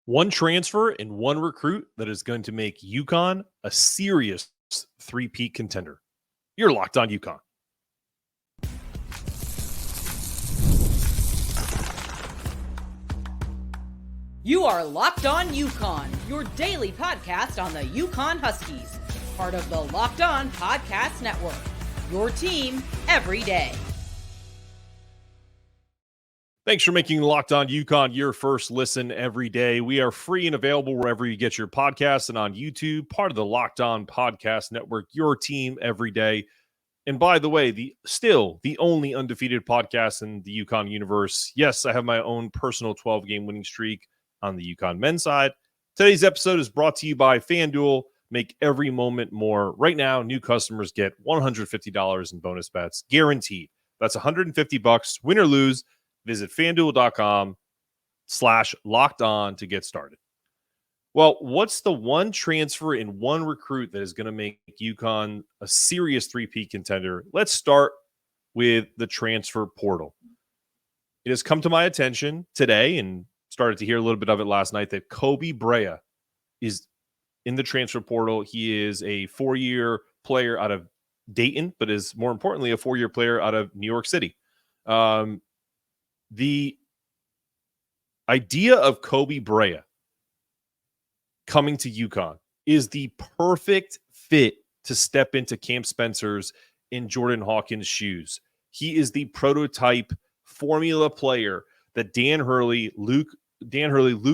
One transfer and one recruit that is going to make UConn a serious three-peat contender. You're Locked On UConn. You are Locked On UConn, your daily podcast on the UConn Huskies, part of the Locked On Podcast Network, your team every day. Thanks for making Locked On UConn your first listen every day. We are free and available wherever you get your podcasts and on YouTube, part of the Locked On Podcast Network, your team every day. And by the way, the only undefeated podcast in the UConn universe. Yes, I have my own personal 12-game winning streak on the UConn men's side. Today's episode is brought to you by FanDuel. Make every moment more. Right now, new customers get $150 in bonus bets, guaranteed. That's $150, win or lose. Visit FanDuel.com/lockedon to get started. Well, what's the one transfer and one recruit that is going to make UConn a serious three-peat contender? Let's start with the transfer portal. It has come to my attention today and started to hear a little bit of it last night that Koby Brea is in the transfer portal. He is a 4-year player out of Dayton, but is more importantly a 4-year player out of New York City. The idea of Koby Brea coming to UConn is the perfect fit to step into Cam Spencer's and Jordan Hawkins' shoes. He is the prototype formula player that Dan Hurley, Luke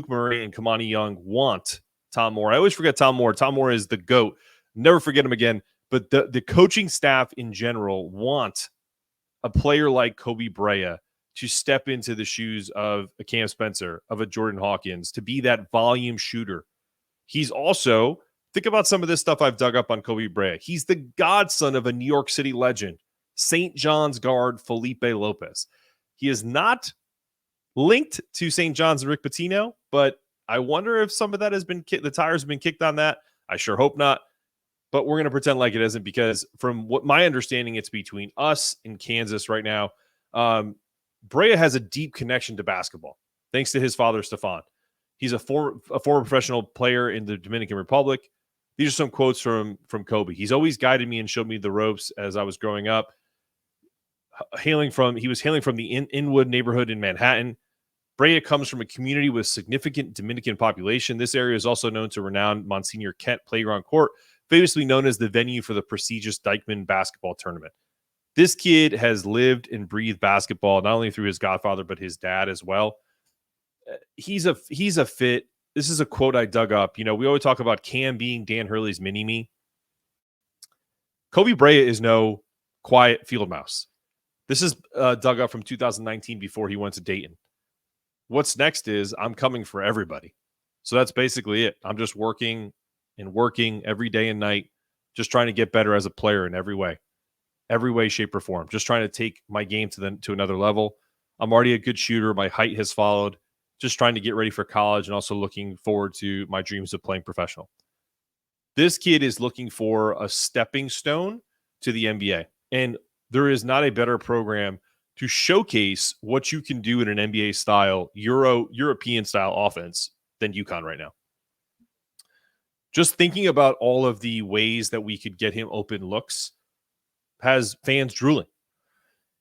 Murray, and Kamani Young want Tom Moore. I always forget Tom Moore. Tom Moore is the GOAT. Never forget him again. But the coaching staff in general want a player like Koby Brea to step into the shoes of a Cam Spencer, of a Jordan Hawkins, to be that volume shooter. He's also, think about some of this stuff I've dug up on Koby Brea. He's the godson of a New York City legend, St. John's guard Felipe Lopez. He is not linked to St. John's and Rick Pitino, but I wonder if some of that has been the tires have been kicked on that. I sure hope not. But we're going to pretend like it isn't, because from what my understanding, it's between us and Kansas right now. Brea has a deep connection to basketball, thanks to his father, Stefan. He's a former professional player in the Dominican Republic. These are some quotes from Koby. He's always guided me and showed me the ropes as I was growing up. He was hailing from the Inwood neighborhood in Manhattan. Brea comes from a community with significant Dominican population. This area is also known to renowned Monsignor Kent Playground Court, famously known as the venue for the prestigious Dykeman basketball tournament. This kid has lived and breathed basketball, not only through his godfather, but his dad as well. He's a fit. This is a quote I dug up. You know, we always talk about Cam being Dan Hurley's mini-me. Koby Brea is no quiet field mouse. This is dug up from 2019 before he went to Dayton. What's next is I'm coming for everybody. So that's basically it. I'm just working every day and night, just trying to get better as a player in every way, shape, or form. Just trying to take my game to another level. I'm already a good shooter. My height has followed. Just trying to get ready for college and also looking forward to my dreams of playing professional. This kid is looking for a stepping stone to the NBA. And there is not a better program to showcase what you can do in an NBA style, European style offense than UConn right now. Just thinking about all of the ways that we could get him open looks has fans drooling.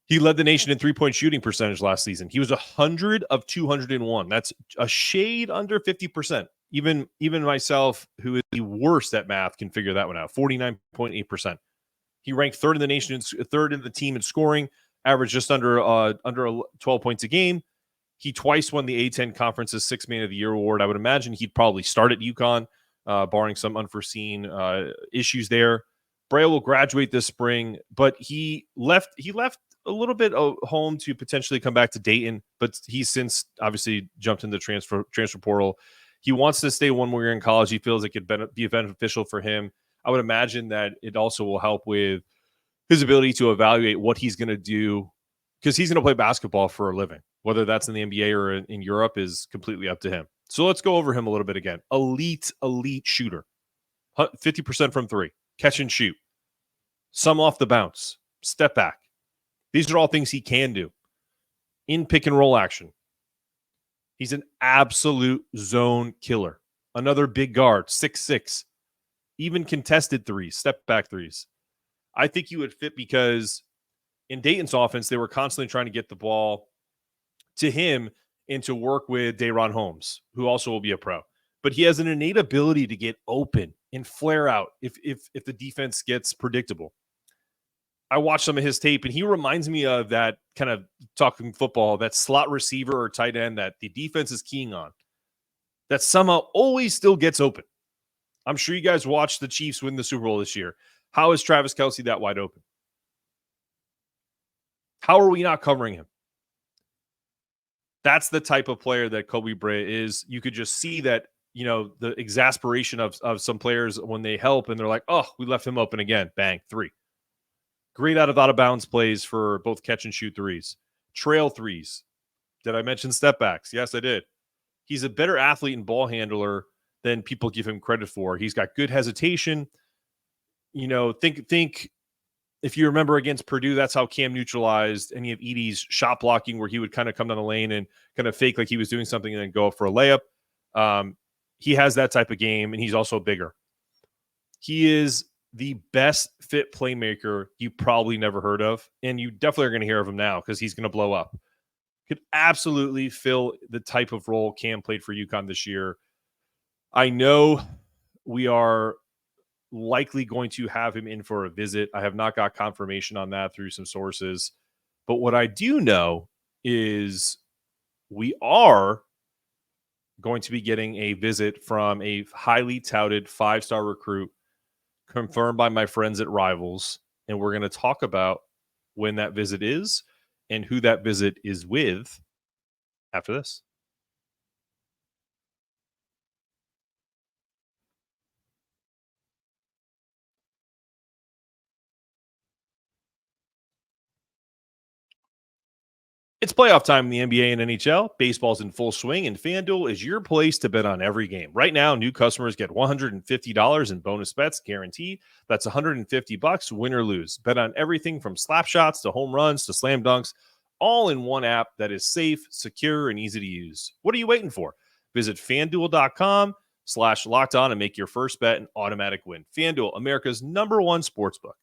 He led the nation in three-point shooting percentage last season. He was 100 of 201. That's a shade under 50%. Even myself, who is the worst at math, can figure that one out. 49.8%. He ranked third in the nation, third in the team in scoring, averaged just under 12 points a game. He twice won the A10 Conference's Sixth Man of the Year award. I would imagine he'd probably start at UConn, barring some unforeseen issues there. Brea will graduate this spring, but he left a little bit home to potentially come back to Dayton, but he's since obviously jumped in the transfer portal. He wants to stay one more year in college. He feels it could be beneficial for him. I would imagine that it also will help with his ability to evaluate what he's going to do, because he's going to play basketball for a living. Whether that's in the NBA or in Europe is completely up to him. So let's go over him a little bit again. Elite shooter. 50% from three. Catch and shoot. Some off the bounce. Step back. These are all things he can do. In pick and roll action. He's an absolute zone killer. Another big guard, 6'6", even contested threes, step back threes. I think you would fit because in Dayton's offense, they were constantly trying to get the ball to him and to work with Dayron Holmes, who also will be a pro. But he has an innate ability to get open and flare out if the defense gets predictable. I watched some of his tape, and he reminds me of that kind of talking football, that slot receiver or tight end that the defense is keying on, that somehow always still gets open. I'm sure you guys watched the Chiefs win the Super Bowl this year. How is Travis Kelce that wide open? How are we not covering him? That's the type of player that Koby Brea is. You could just see that, the exasperation of some players when they help and they're like, oh, we left him open again. Bang, 3. Great out of bounds plays for both catch and shoot threes. Trail threes. Did I mention step backs? Yes, I did. He's a better athlete and ball handler than people give him credit for. He's got good hesitation. Think if you remember against Purdue, that's how Cam neutralized any of Edey's shot blocking, where he would kind of come down the lane and kind of fake like he was doing something and then go up for a layup. He has that type of game, and he's also bigger. He is the best fit playmaker you probably never heard of, and you definitely are going to hear of him now because he's going to blow up. Could absolutely fill the type of role Cam played for UConn this year. I know we are likely going to have him in for a visit. I have not got confirmation on that through some sources. But what I do know is we are going to be getting a visit from a highly touted 5-star recruit confirmed by my friends at Rivals. And we're going to talk about when that visit is and who that visit is with after this. It's playoff time in the NBA and NHL. Baseball's in full swing, and FanDuel is your place to bet on every game. Right now, new customers get $150 in bonus bets guaranteed. That's $150, win or lose. Bet on everything from slap shots to home runs to slam dunks, all in one app that is safe, secure, and easy to use. What are you waiting for? Visit FanDuel.com/lockedon and make your first bet an automatic win. FanDuel, America's #1 sportsbook.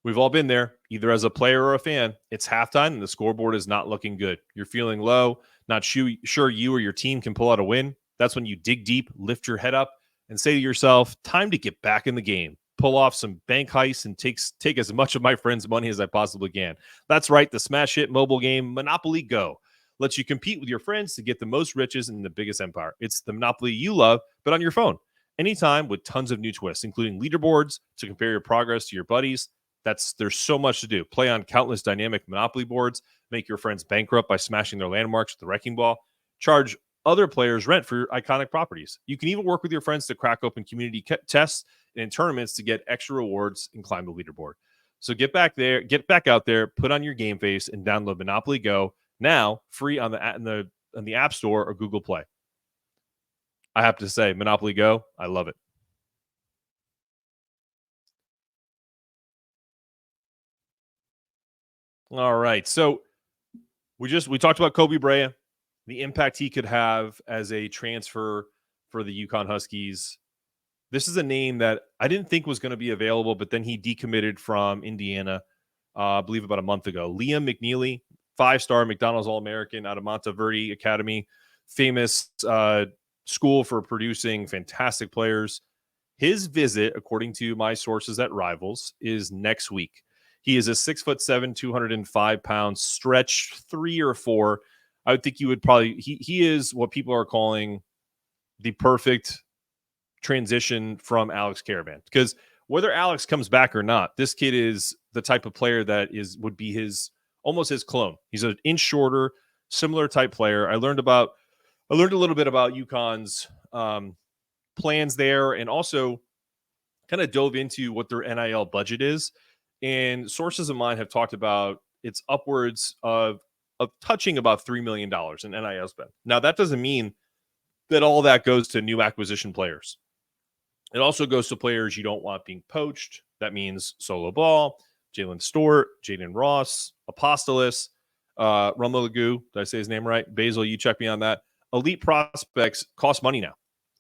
We've all been there, either as a player or a fan. It's halftime and the scoreboard is not looking good. You're feeling low, not sure you or your team can pull out a win. That's when you dig deep, lift your head up, and say to yourself, time to get back in the game. Pull off some bank heists and take as much of my friends' money as I possibly can. That's right, the smash hit mobile game Monopoly Go lets you compete with your friends to get the most riches in the biggest empire. It's the Monopoly you love, but on your phone. Anytime with tons of new twists, including leaderboards to compare your progress to your buddies. There's so much to do. Play on countless dynamic Monopoly boards, make your friends bankrupt by smashing their landmarks with the wrecking ball, charge other players rent for your iconic properties. You can even work with your friends to crack open community tests and tournaments to get extra rewards and climb the leaderboard. So get back out there, put on your game face, and download Monopoly Go now, free on the App Store or Google Play. I have to say, Monopoly Go, I love it. All right. So we talked about Koby Brea, the impact he could have as a transfer for the UConn Huskies. This is a name that I didn't think was going to be available, but then he decommitted from Indiana, I believe about a month ago. Liam McNeely, 5-star McDonald's All-American out of Monteverde Academy, famous school for producing fantastic players. His visit, according to my sources at Rivals, is next week. He is a 6'7", 205 pounds stretch 3 or 4. I would think you would probably, he is what people are calling the perfect transition from Alex Caravan, because whether Alex comes back or not, this kid is the type of player that would be almost his clone. He's an inch shorter, similar type player. I learned a little bit about UConn's plans there, and also kind of dove into what their NIL budget is. And sources of mine have talked about it's upwards of touching about $3 million in NIL spend. Now, that doesn't mean that all that goes to new acquisition players. It also goes to players you don't want being poached. That means solo ball, Jalen Stewart, Jaden Ross, Apostolos, Romelu, did I say his name right? Basil, you check me on that. Elite prospects cost money now.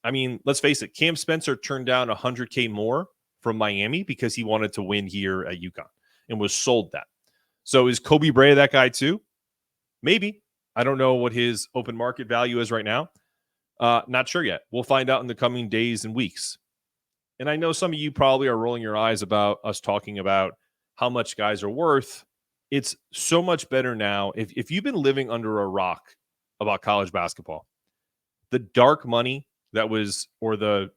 I mean, let's face it, Cam Spencer turned down $100K more from Miami because he wanted to win here at UConn and was sold that. So is Koby Brea that guy too? Maybe. I don't know what his open market value is right now. Not sure yet. We'll find out in the coming days and weeks. And I know some of you probably are rolling your eyes about us talking about how much guys are worth. It's so much better now. If you've been living under a rock about college basketball, the dark money that was, or the,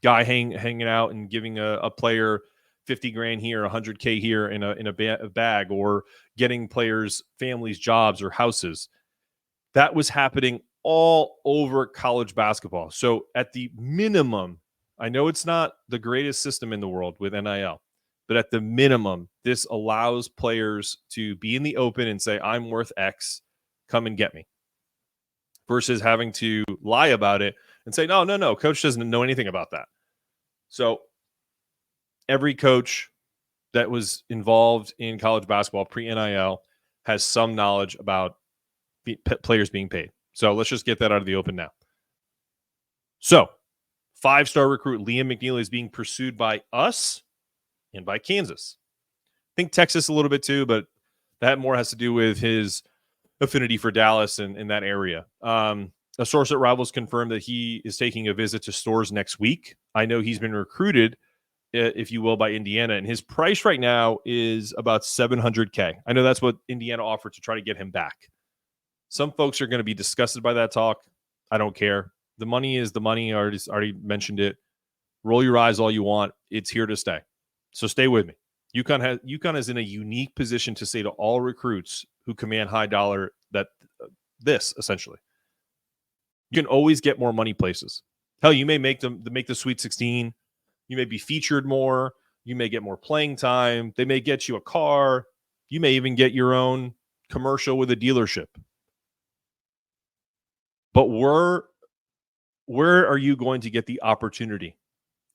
guy hanging out and giving a player 50 grand here, 100K here in a bag, or getting players' families jobs or houses, that was happening all over college basketball. So at the minimum, I know it's not the greatest system in the world with NIL, but at the minimum, this allows players to be in the open and say, I'm worth X, come and get me, versus having to lie about it and say, no, coach doesn't know anything about that. So every coach that was involved in college basketball pre-NIL has some knowledge about players being paid. So let's just get that out of the open now. So 5-star recruit Liam McNeely is being pursued by us and by Kansas. I think Texas a little bit too, but that more has to do with his affinity for Dallas and in that area. A source at Rivals confirmed that he is taking a visit to stores next week. I know he's been recruited, if you will, by Indiana, and his price right now is about $700K. I know that's what Indiana offered to try to get him back. Some folks are going to be disgusted by that talk. I don't care. The money is the money. I already mentioned it. Roll your eyes all you want. It's here to stay. So stay with me. UConn is in a unique position to say to all recruits who command high dollar that this essentially, you can always get more money places. Hell, you may make the Sweet 16. You may be featured more. You may get more playing time. They may get you a car. You may even get your own commercial with a dealership. But where are you going to get the opportunity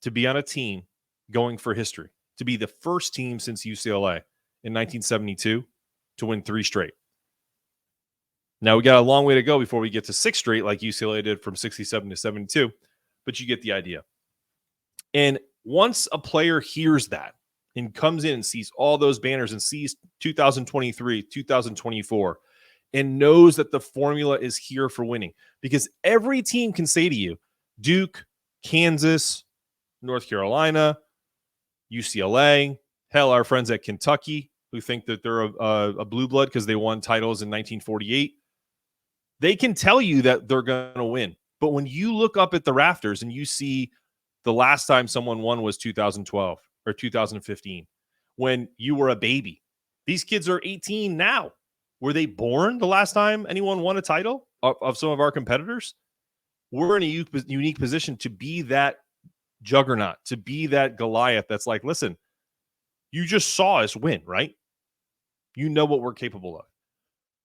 to be on a team going for history, to be the first team since UCLA in 1972 to win 3 straight? Now, we got a long way to go before we get to 6 straight like UCLA did from 67 to 72, but you get the idea. And once a player hears that and comes in and sees all those banners and sees 2023, 2024, and knows that the formula is here for winning, because every team can say to you, Duke, Kansas, North Carolina, UCLA, hell, our friends at Kentucky who think that they're a blue blood because they won titles in 1948, they can tell you that they're going to win. But when you look up at the rafters and you see the last time someone won was 2012 or 2015, when you were a baby. These kids are 18 now. Were they born the last time anyone won a title of some of our competitors? We're in a unique position to be that juggernaut, to be that Goliath that's like, listen, you just saw us win, right? You know what we're capable of.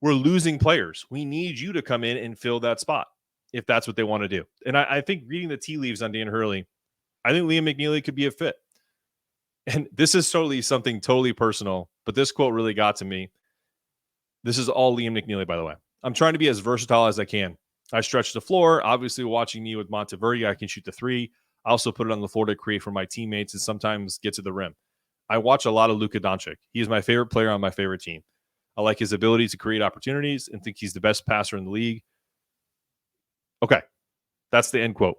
We're losing players. We need you to come in and fill that spot if that's what they want to do. And I think reading the tea leaves on Dan Hurley, I think Liam McNeely could be a fit. And this is something totally personal, but this quote really got to me. This is all Liam McNeely, by the way. I'm trying to be as versatile as I can. I stretch the floor. Obviously, watching me with Monteverdi, I can shoot the 3. I also put it on the floor to create for my teammates and sometimes get to the rim. I watch a lot of Luka Doncic. He is my favorite player on my favorite team. I like his ability to create opportunities and think he's the best passer in the league. Okay, that's the end quote.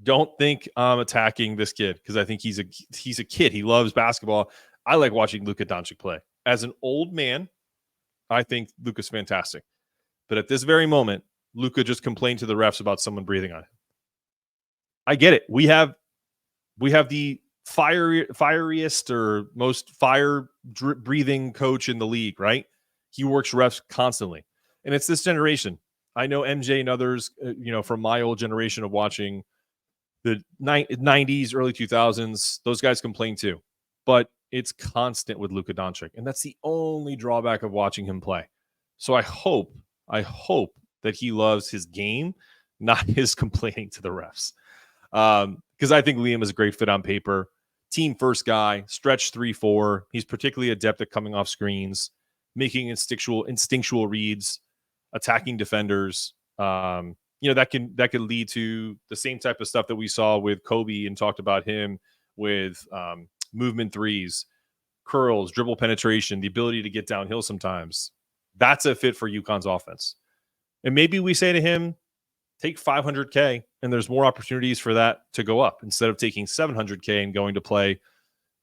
Don't think I'm attacking this kid because I think he's a kid. He loves basketball. I like watching Luka Doncic play. As an old man, I think Luka's fantastic. But at this very moment, Luka just complained to the refs about someone breathing on him. I get it. We have the fieriest or most fire-breathing coach in the league, right? He works refs constantly. And it's this generation. I know MJ and others, from my old generation of watching the 90s, early 2000s, those guys complain too. But it's constant with Luka Doncic. And that's the only drawback of watching him play. So I hope that he loves his game, not his complaining to the refs. Because I think Liam is a great fit on paper. team first guy, stretch 3-4. He's particularly adept at coming off screens, making instinctual reads, attacking defenders. That could lead to the same type of stuff that we saw with Kobe and talked about him with movement threes, curls, dribble penetration, the ability to get downhill sometimes. That's a fit for UConn's offense. And maybe we say to him, take $500K, and there's more opportunities for that to go up instead of taking $700K and going to play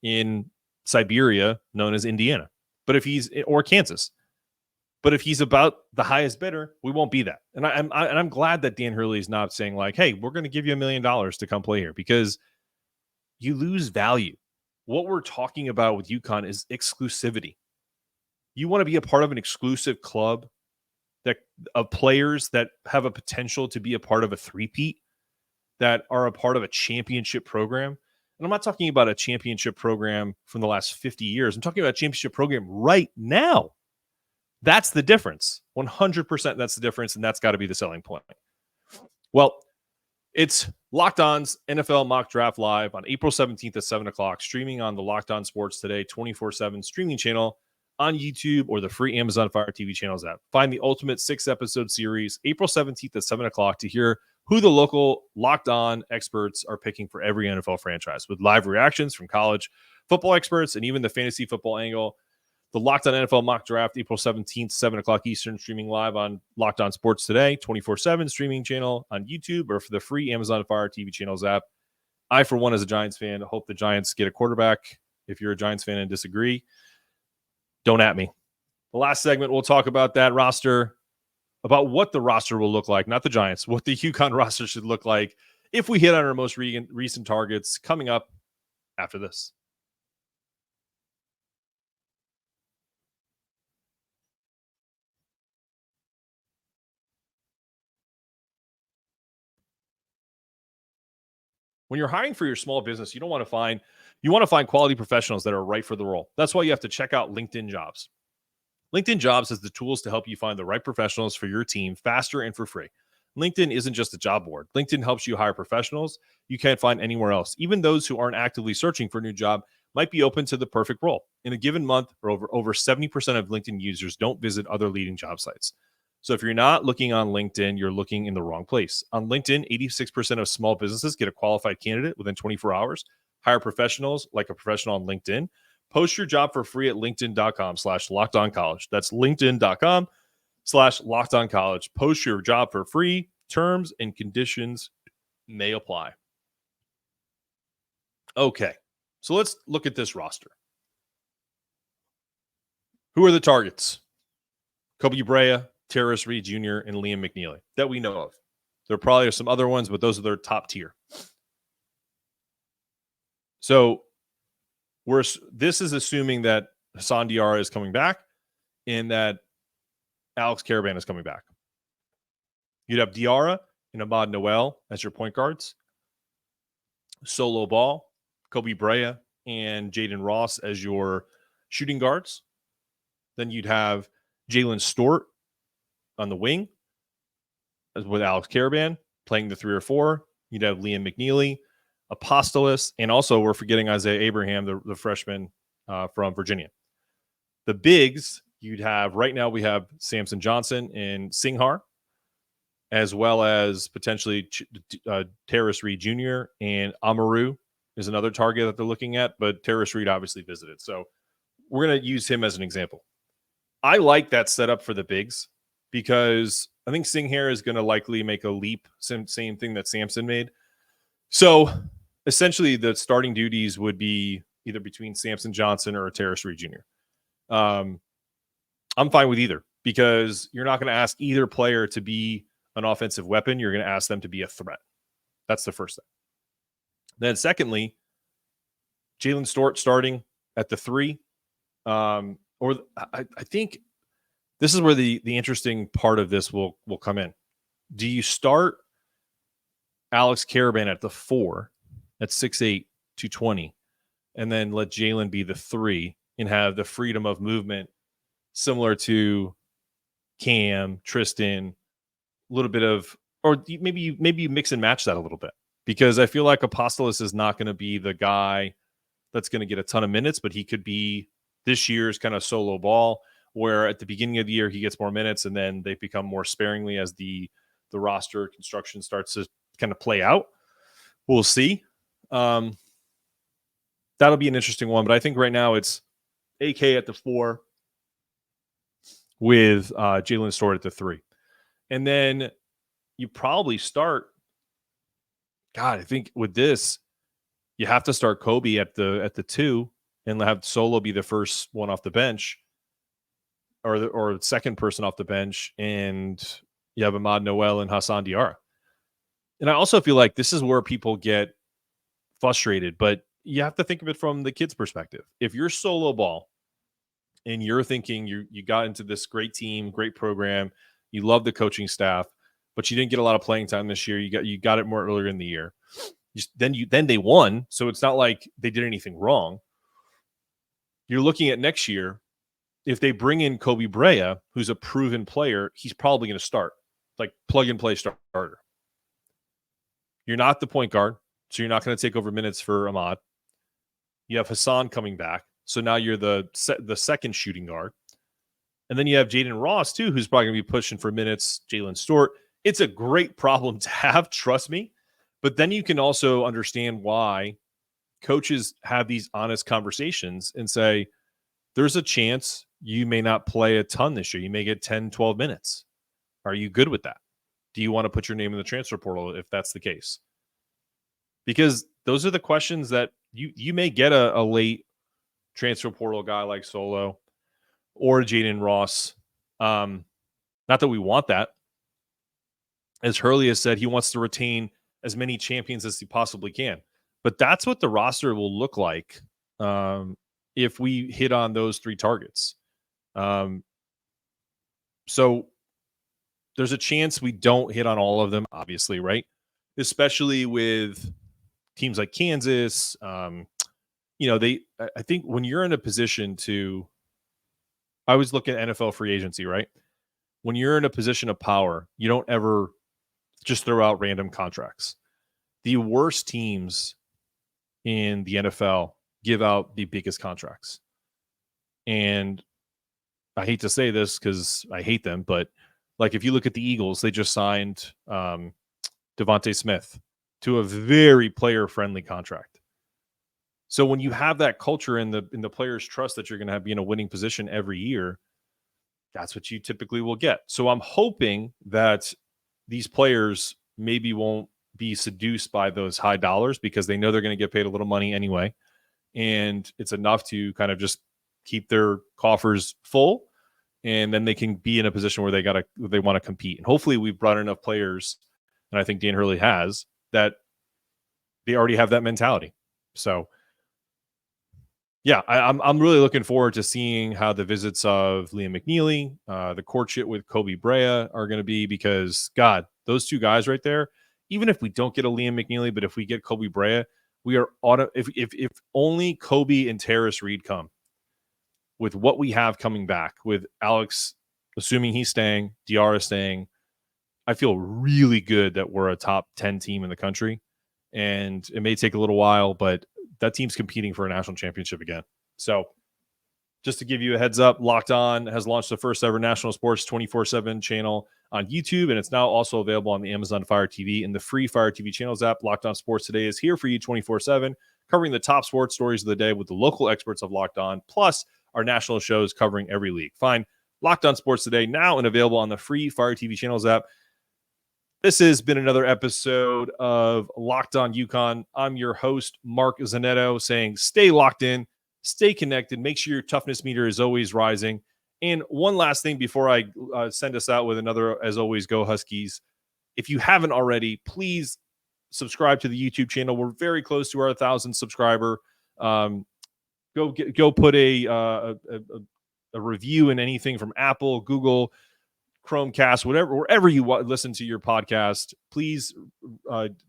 in Siberia, known as Indiana, or Kansas. But if he's about the highest bidder, we won't be that. And I'm glad that Dan Hurley is not saying like, hey, we're going to give you $1 million to come play here, because you lose value. What we're talking about with UConn is exclusivity. You want to be a part of an exclusive club of players that have a potential to be a part of a three-peat, that are a part of a championship program. And I'm not talking about a championship program from the last 50 years. I'm talking about a championship program right now. That's the difference. 100% that's the difference, and that's got to be the selling point. Well, it's Locked On's NFL Mock Draft Live on April 17th at 7 o'clock, streaming on the Locked On Sports Today 24/7 streaming channel on YouTube or the free Amazon Fire TV channels app. Find the ultimate 6-episode series April 17th at 7 o'clock to hear who the local Locked On experts are picking for every NFL franchise, with live reactions from college football experts and even the fantasy football angle. The Locked On NFL Mock Draft, April 17th, 7 o'clock Eastern, streaming live on Locked On Sports Today, 24/7 streaming channel on YouTube or for the free Amazon Fire TV channels app. I, for one, as a Giants fan, hope the Giants get a quarterback. If you're a Giants fan and disagree, don't at me. The last segment, we'll talk about that roster, about what the roster will look like, not the Giants, what the UConn roster should look like if we hit on our most recent targets, coming up after this. When you're hiring for your small business, you want to find quality professionals that are right for the role. That's why you have to check out LinkedIn Jobs. LinkedIn Jobs has the tools to help you find the right professionals for your team faster and for free. LinkedIn isn't just a job board. LinkedIn helps you hire professionals you can't find anywhere else. Even those who aren't actively searching for a new job might be open to the perfect role. In a given month, over 70% of LinkedIn users don't visit other leading job sites. So if you're not looking on LinkedIn, you're looking in the wrong place. On LinkedIn, 86% of small businesses get a qualified candidate within 24 hours. Hire professionals like a professional on LinkedIn. Post your job for free at linkedin.com/lockedoncollege. That's linkedin.com/lockedoncollege. Post your job for free. Terms and conditions may apply. Okay, so let's look at this roster. Who are the targets? Koby Brea, Terrace Reed Jr., and Liam McNeely that we know of. There probably are some other ones, but those are their top tier. So this is assuming that Hassan Diarra is coming back and that Alex Caravan is coming back. You'd have Diarra and Ahmad Noel as your point guards. Solo Ball, Koby Brea, and Jaden Ross as your shooting guards. Then you'd have Jalen Stort on the wing with Alex Caravan playing the 3 or 4. You'd have Liam McNeely, Apostolos, and also we're forgetting Isaiah Abraham, the freshman from Virginia. The bigs you'd have right now, we have Samson Johnson and Singhar, as well as potentially Terrace Reed Jr. and Amaru is another target that they're looking at, but Terrace Reed obviously visited. So we're going to use him as an example. I like that setup for the bigs because I think Singhar is going to likely make a leap, same thing that Samson made. So essentially the starting duties would be either between Samson Johnson or Terrace Reed Jr. I'm fine with either because you're not going to ask either player to be an offensive weapon. You're going to ask them to be a threat. That's the first thing. Then secondly, Jalen Stort starting at the 3. I think this is where the interesting part of this will come in. Do you start Alex Caravan at the 4 at 6'8", 220, and then let Jalen be the 3 and have the freedom of movement similar to Cam, Tristan, a little bit of, or maybe you mix and match that a little bit because I feel like Apostolos is not going to be the guy that's going to get a ton of minutes, but he could be this year's kind of solo ball, where at the beginning of the year he gets more minutes and then they become more sparingly as the roster construction starts to kind of play out. We'll see. That'll be an interesting one, but I think right now it's AK at the 4 with Jalen Stewart at the 3. And then you probably start, God, I think with this, you have to start Koby at the 2 and have Solo be the first one off the bench, or the second person off the bench, and you have Ahmad Noel and Hassan Diarra. And I also feel like this is where people get frustrated, but you have to think of it from the kid's perspective. If you're solo ball and you're thinking you got into this great team, great program, you love the coaching staff, but you didn't get a lot of playing time this year. You got it more earlier in the year. Then they won, so it's not like they did anything wrong. You're looking at next year. If they bring in Koby Brea, who's a proven player, he's probably going to start, like plug and play starter. You're not the point guard, so you're not going to take over minutes for Ahmad. You have Hassan coming back, so now you're the second shooting guard. And then you have Jaden Ross, too, who's probably going to be pushing for minutes, Jalen Stewart. It's a great problem to have, trust me. But then you can also understand why coaches have these honest conversations and say, there's a chance you may not play a ton this year. You may get 10, 12 minutes. Are you good with that? Do you want to put your name in the transfer portal if that's the case? Because those are the questions that you may get a late transfer portal guy like Solo or Jaden Ross. Not that we want that. As Hurley has said, he wants to retain as many champions as he possibly can. But that's what the roster will look like if we hit on those 3 targets. So there's a chance we don't hit on all of them, obviously, right? Especially with teams like Kansas. I think when you're in a position to, I always look at NFL free agency, right? When you're in a position of power, you don't ever just throw out random contracts. The worst teams in the NFL give out the biggest contracts. And I hate to say this because I hate them, but like if you look at the Eagles, they just signed Devontae Smith to a very player-friendly contract. So when you have that culture in the players' trust that you're going to be in a winning position every year, that's what you typically will get. So I'm hoping that these players maybe won't be seduced by those high dollars because they know they're going to get paid a little money anyway. And it's enough to kind of just keep their coffers full. And then they can be in a position where they want to compete. And hopefully we've brought enough players, and I think Dan Hurley has, that they already have that mentality. So yeah, I'm really looking forward to seeing how the visits of Liam McNeely, the courtship with Koby Brea are going to be, because God, those 2 guys right there, even if we don't get a Liam McNeely, but if we get Koby Brea, we are if only Koby and Terrace Reed come with what we have coming back with Alex, assuming he's staying, Diarra staying, I feel really good that we're a top 10 team in the country. And it may take a little while, but that team's competing for a national championship again. So just to give you a heads up, Locked On has launched the first ever national sports 24/7 channel on YouTube, and it's now also available on the Amazon Fire TV and the free Fire TV channels app. Locked On Sports Today is here for you 24/7, covering the top sports stories of the day with the local experts of Locked On, plus our national shows covering every league. Find Locked On Sports Today now and available on the free Fire TV channels app. This has been another episode of Locked On UConn. I'm your host, Mark Zanetto, saying stay locked in, stay connected, make sure your toughness meter is always rising. And one last thing before I send us out with another, as always, Go Huskies. If you haven't already, please subscribe to the YouTube channel. We're very close to our 1,000 subscriber. Go put a review in anything from Apple, Google, Chromecast, wherever you listen to your podcast. Please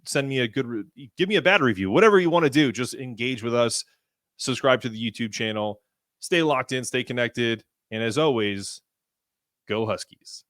send me give me a bad review, whatever you want to do. Just engage with us, subscribe to the YouTube channel, stay locked in, stay connected. And as always, go Huskies.